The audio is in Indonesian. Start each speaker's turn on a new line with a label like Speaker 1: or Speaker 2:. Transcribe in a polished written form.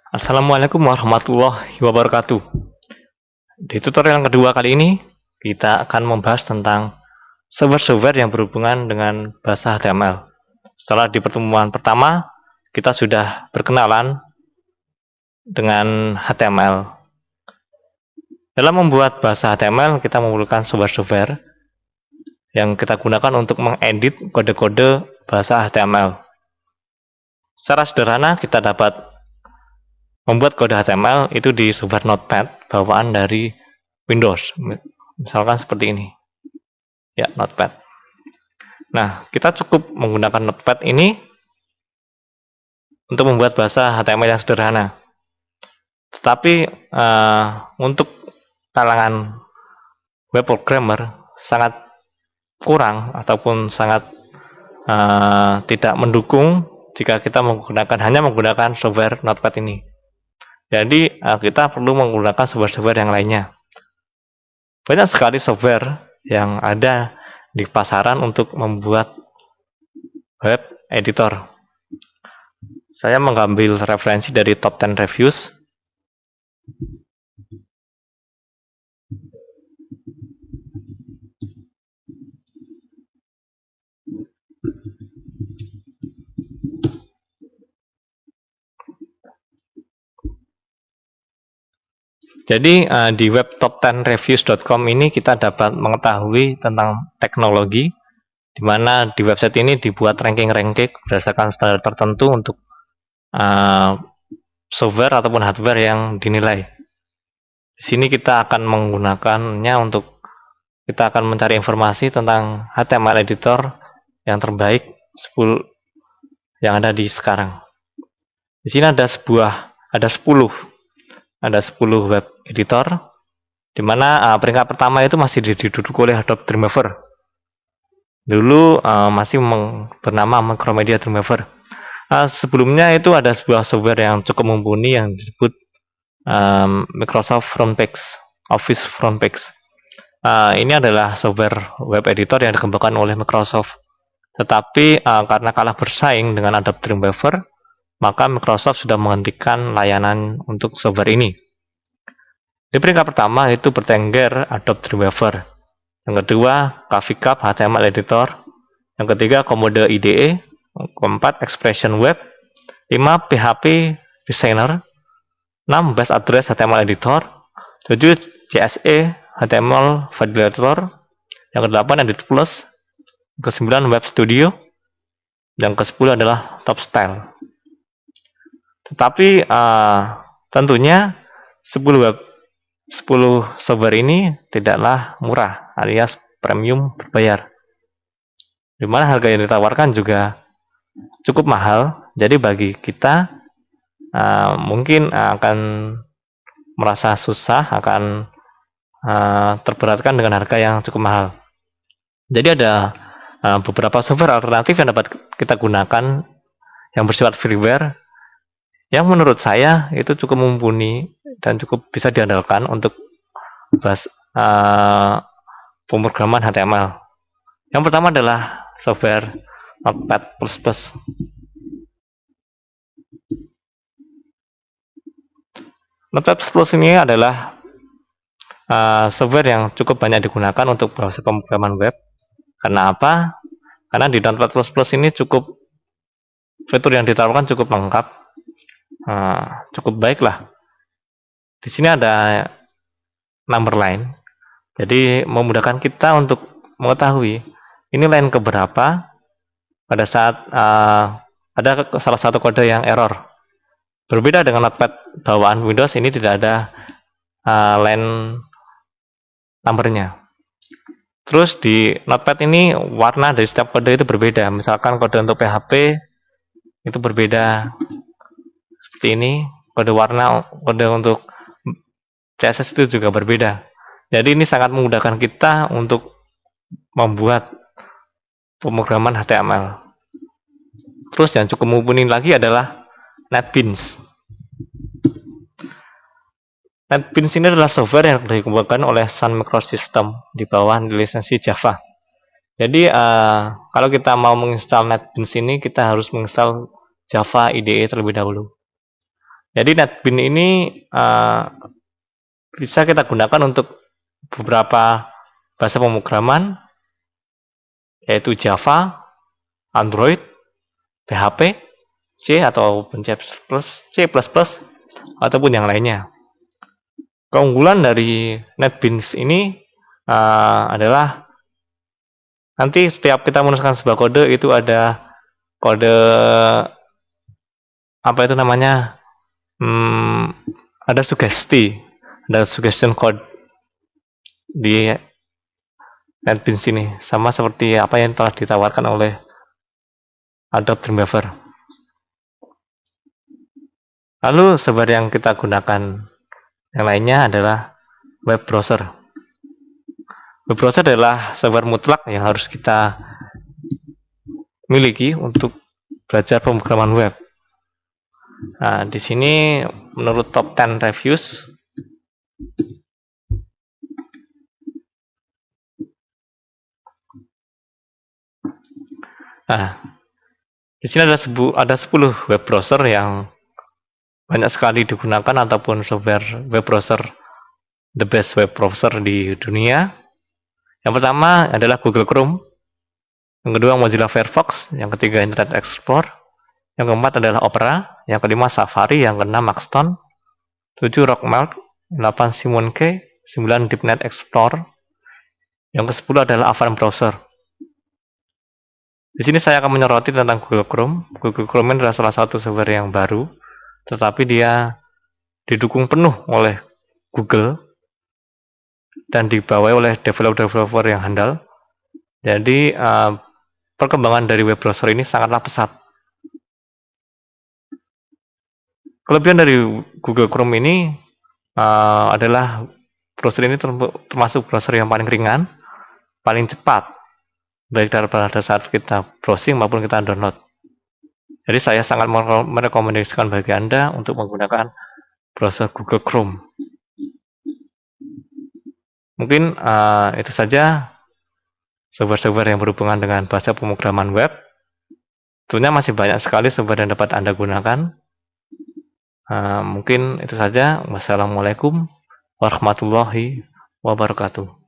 Speaker 1: Assalamualaikum warahmatullahi wabarakatuh. Di tutorial yang kedua kali ini, kita akan membahas tentang software-software yang berhubungan dengan bahasa HTML. Setelah di pertemuan pertama, kita sudah berkenalan dengan HTML. Dalam membuat bahasa HTML, kita memerlukan software-software yang kita gunakan untuk mengedit kode-kode bahasa HTML. Secara sederhana, kita dapat membuat kode HTML itu di software Notepad bawaan dari Windows, misalkan seperti ini ya, Notepad. Nah, kita cukup menggunakan Notepad ini untuk membuat bahasa HTML yang sederhana. Tetapi untuk kalangan web programmer sangat kurang ataupun sangat tidak mendukung jika kita hanya menggunakan software Notepad ini. Jadi kita perlu menggunakan software-software yang lainnya. Banyak sekali software yang ada di pasaran untuk membuat web editor. Saya mengambil referensi dari Top 10 Reviews. Jadi di web top10reviews.com ini kita dapat mengetahui tentang teknologi, di mana di website ini dibuat ranking-ranking berdasarkan standar tertentu untuk software ataupun hardware yang dinilai. Di sini kita akan menggunakannya untuk kita akan mencari informasi tentang HTML editor yang terbaik 10 yang ada di sekarang. Di sini ada 10 web editor, di mana peringkat pertama itu masih diduduki oleh Adobe Dreamweaver. Dulu masih bernama Macromedia Dreamweaver. Sebelumnya itu ada sebuah software yang cukup mumpuni yang disebut Microsoft Frontpage, Office Frontpage. Ini adalah software web editor yang dikembangkan oleh Microsoft. Tetapi karena kalah bersaing dengan Adobe Dreamweaver, maka Microsoft sudah menghentikan layanan untuk software ini. Di peringkat pertama itu bertengger Adobe Dreamweaver. Yang kedua, ClaviCap HTML Editor. Yang ketiga, Commode IDE. Keempat, Expression Web. 5, PHP Designer. 6, Base Address HTML Editor. 7, CSE HTML Validator. Yang ke-8, Edit Plus. Yang ke-9, Web Studio. Yang ke-10 adalah Top Style. Tetapi tentunya 10 software ini tidaklah murah, alias premium berbayar. Di mana harga yang ditawarkan juga cukup mahal. Jadi bagi kita mungkin akan merasa susah, akan terberatkan dengan harga yang cukup mahal. Jadi ada beberapa software alternatif yang dapat kita gunakan yang bersifat freeware, yang menurut saya itu cukup mumpuni dan cukup bisa diandalkan untuk pemrograman HTML. Yang pertama adalah software Notepad++. Notepad++ ini adalah software yang cukup banyak digunakan untuk proses pemrograman web. Karena apa? Karena di Notepad++ ini fitur yang ditawarkan cukup lengkap. Cukup baik lah. Di sini ada number line, jadi memudahkan kita untuk mengetahui ini line keberapa pada saat ada salah satu kode yang error. Berbeda dengan Notepad bawaan Windows, ini tidak ada line numbernya. Terus di Notepad ini warna dari setiap kode itu berbeda. Misalkan kode untuk PHP itu berbeda seperti ini, kode warna, kode untuk CSS itu juga berbeda. Jadi ini sangat memudahkan kita untuk membuat pemrograman HTML. Terus yang cukup mumpuni lagi adalah NetBeans. NetBeans ini adalah software yang dikembangkan oleh Sun Microsystems di bawah lisensi Java. Jadi kalau kita mau menginstal NetBeans ini, kita harus menginstal Java IDE terlebih dahulu. Jadi NetBeans ini bisa kita gunakan untuk beberapa bahasa pemrograman, yaitu Java, Android, PHP, C ataupun C++, ataupun yang lainnya. Keunggulan dari NetBeans ini adalah nanti setiap kita menuliskan sebuah kode itu ada kode apa itu namanya, ada suggestion code di NetBeans ini, sama seperti apa yang telah ditawarkan oleh Adobe Dreamweaver. Lalu software yang kita gunakan yang lainnya adalah web browser. Web browser adalah software mutlak yang harus kita miliki untuk belajar pemrograman web. Nah, di sini menurut top 10 reviews, di sini ada 10 web browser yang banyak sekali digunakan ataupun software web browser the best web browser di dunia. Yang pertama adalah Google Chrome, yang kedua Mozilla Firefox, yang ketiga Internet Explorer, yang keempat adalah Opera, yang kelima Safari, yang keenam Maxton, 7 Rockmelt, 8 Simonkey, 9 DeepNet Explorer, yang ke-10 adalah Avast Browser. Di sini saya akan menyoroti tentang Google Chrome. Google Chrome adalah salah satu software yang baru, tetapi dia didukung penuh oleh Google dan dibawahi oleh developer yang handal. Jadi perkembangan dari web browser ini sangatlah pesat. Kelebihan dari Google Chrome ini adalah browser ini termasuk browser yang paling ringan, paling cepat, baik pada saat kita browsing maupun kita download. Jadi saya sangat merekomendasikan bagi Anda untuk menggunakan browser Google Chrome. Mungkin itu saja software-software yang berhubungan dengan bahasa pemrograman web. Tentunya masih banyak sekali software yang dapat Anda gunakan. Mungkin itu saja. Wassalamualaikum warahmatullahi wabarakatuh.